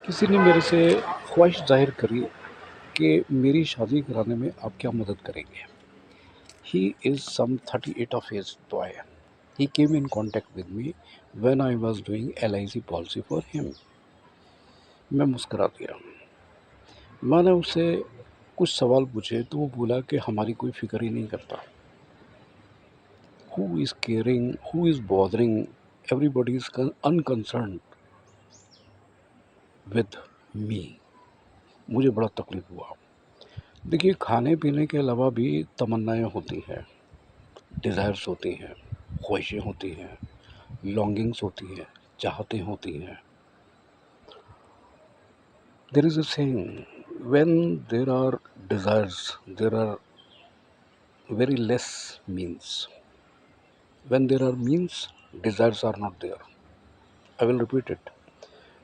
किसी ने मेरे से ख्वाहिश ज़ाहिर करी कि मेरी शादी कराने में आप क्या मदद करेंगे। He is some 38 of his boy. He came in contact with me when I was doing LIC policy for him. मैं मुस्कुरा दिया। मैंने उससे कुछ सवाल पूछे तो वो बोला कि हमारी कोई फ़िक्र ही नहीं करता। Who is caring? Who is bothering? Everybody is unconcerned with me. मुझे बड़ा तकलीफ़ हुआ। देखिए, खाने-पीने के अलावा भी तमन्नाएँ होती हैं, डिज़ायर्स होती हैं, ख्वाहिशें होती हैं, लॉन्गिंग्स होती हैं, चाहतें होती हैं। There is a saying, when there are desires, there are very less means. When there are means, desires are not there. I will repeat it.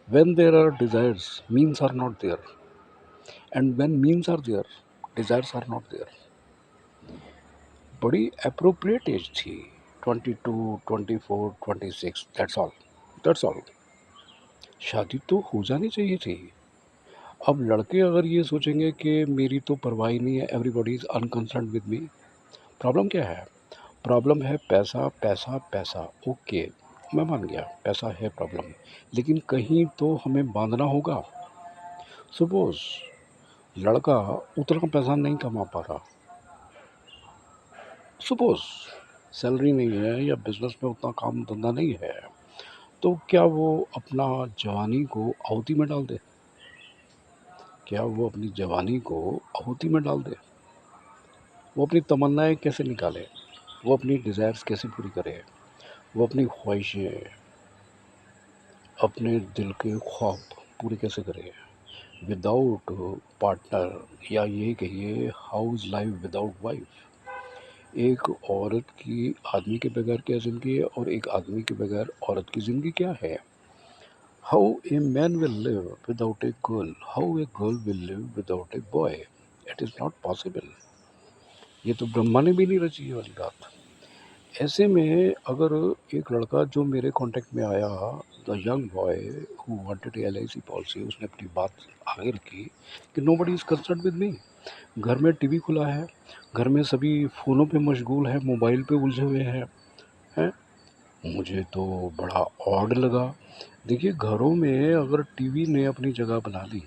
When there are desires, means are not there, and when means are there, desires are not there. बड़ी appropriate age थी, 22, 24, 26, that's all. शादी तो हो जानी चाहिए थी। अब लड़के अगर ये सोचेंगे कि मेरी तो परवाह ही नहीं है, everybody is unconcerned with me. Problem क्या है? प्रॉब्लम है पैसा, पैसा, पैसा। ओके, मैं मान गया पैसा है प्रॉब्लम, लेकिन कहीं तो हमें बाँधना होगा। सपोज़ लड़का उतना पैसा नहीं कमा पा रहा, सपोज़ सैलरी नहीं है या बिज़नेस में उतना काम धंधा नहीं है, तो क्या वो अपना जवानी को आहुति में डाल दे? क्या वो अपनी जवानी को आहुति में डाल दे? वो अपनी तमन्नाएँ कैसे निकाले? वो अपनी डिज़ायर्स कैसे पूरी करे? वो अपनी ख्वाहिशें, अपने दिल के ख्वाब पूरे कैसे करे? विदाउट पार्टनर, या ये कहिए how is life without wife? एक औरत की आदमी के बगैर क्या ज़िंदगी है और एक आदमी के बगैर औरत की ज़िंदगी क्या है? How a man will live without a girl? How a girl will live without a boy? It is not possible. ये तो ब्रह्मा ने भी नहीं रची ये वाली बात। ऐसे में अगर एक लड़का जो मेरे कॉन्टैक्ट में आया, the young boy who wanted LIC policy, उसने अपनी बात आगे रखी कि nobody is concerned with me. घर में टीवी खुला है, घर में सभी फ़ोनों पे मशगूल हैं, मोबाइल पे उलझे हुए हैं। मुझे तो बड़ा ऑड लगा। देखिए, घरों में अगर टीवी ने अपनी जगह बना ली,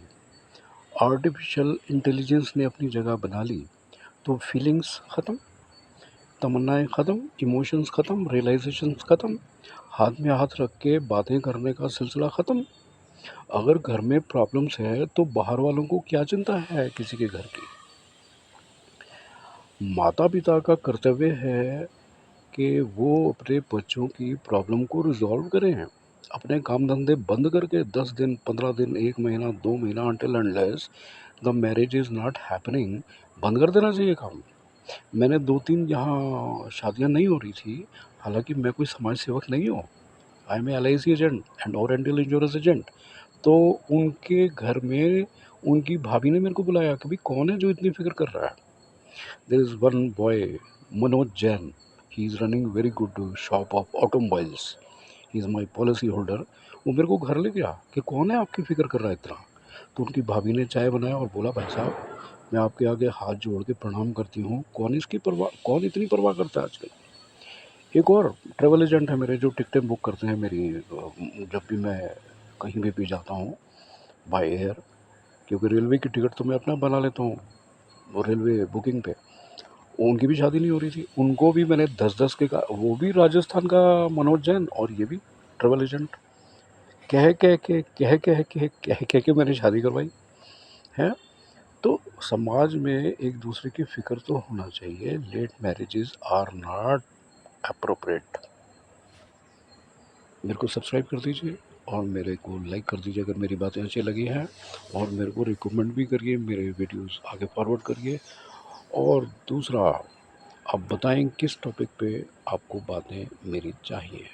आर्टिफ़िशियल इंटेलिजेंस ने अपनी जगह बना ली, तो फीलिंग्स ख़त्म, तमन्नाएँ ख़त्म, इमोशंस ख़त्म, रियलाइज़ेशंस ख़त्म, हाथ में हाथ रख के बातें करने का सिलसिला ख़त्म। अगर घर में प्रॉब्लम्स है तो बाहर वालों को क्या चिंता है किसी के घर की? माता-पिता का कर्तव्य है कि वो अपने बच्चों की प्रॉब्लम को रिज़ॉल्व करें। अपने काम-धंधे बंद करके 10 दिन, 15 दिन, 1 महीना, 2 महीना, until unless the marriage is not happening, बंद कर देना चाहिए काम। मैंने 2-3 यहाँ शादियाँ नहीं हो रही थी, हालाँकि मैं कोई समाज सेवक नहीं हूँ। I am a LIC agent and Oriental insurance agent. तो उनके घर में उनकी भाभी ने मेरे को बुलाया कि, "भई कौन है जो इतनी फ़िक्र कर रहा है?" There is one boy, Manoj Jain, he is running very good shop of automobiles, he is my policy holder. वो मेरे को घर ले गया कि, "कौन है आपकी फ़िक्र कर रहा है इतना?" तो उनकी भाभी ने चाय बनाया और बोला, "भाई साहब, मैं आपके आगे हाथ जोड़ के प्रणाम करती हूँ, कौन इतनी परवाह करता है आजकल?" एक और ट्रैवल एजेंट है मेरे, जो टिकटें बुक करते हैं मेरी, जब भी मैं कहीं भी जाता हूँ बाय एयर, क्योंकि रेलवे की टिकट तो मैं अपना बना लेता हूँ, वो रेलवे बुकिंग पे। उनकी भी शादी नहीं हो रही थी, उनको भी मैंने 10-10 के का, वो भी राजस्थान का मनोज जैन और ये भी ट्रैवल एजेंट, कह के मैंने शादी करवाई है। तो समाज में एक दूसरे की फ़िक्र तो होना चाहिए। Late marriages are not appropriate. मेरे को सब्सक्राइब कर दीजिए और मेरे को लाइक कर दीजिए अगर मेरी बातें अच्छी लगी हैं, और मेरे को रिकमेंड भी करिए, मेरे वीडियोस आगे फॉरवर्ड करिए। और दूसरा, आप बताएं किस टॉपिक पे आपको बातें मेरी चाहिए।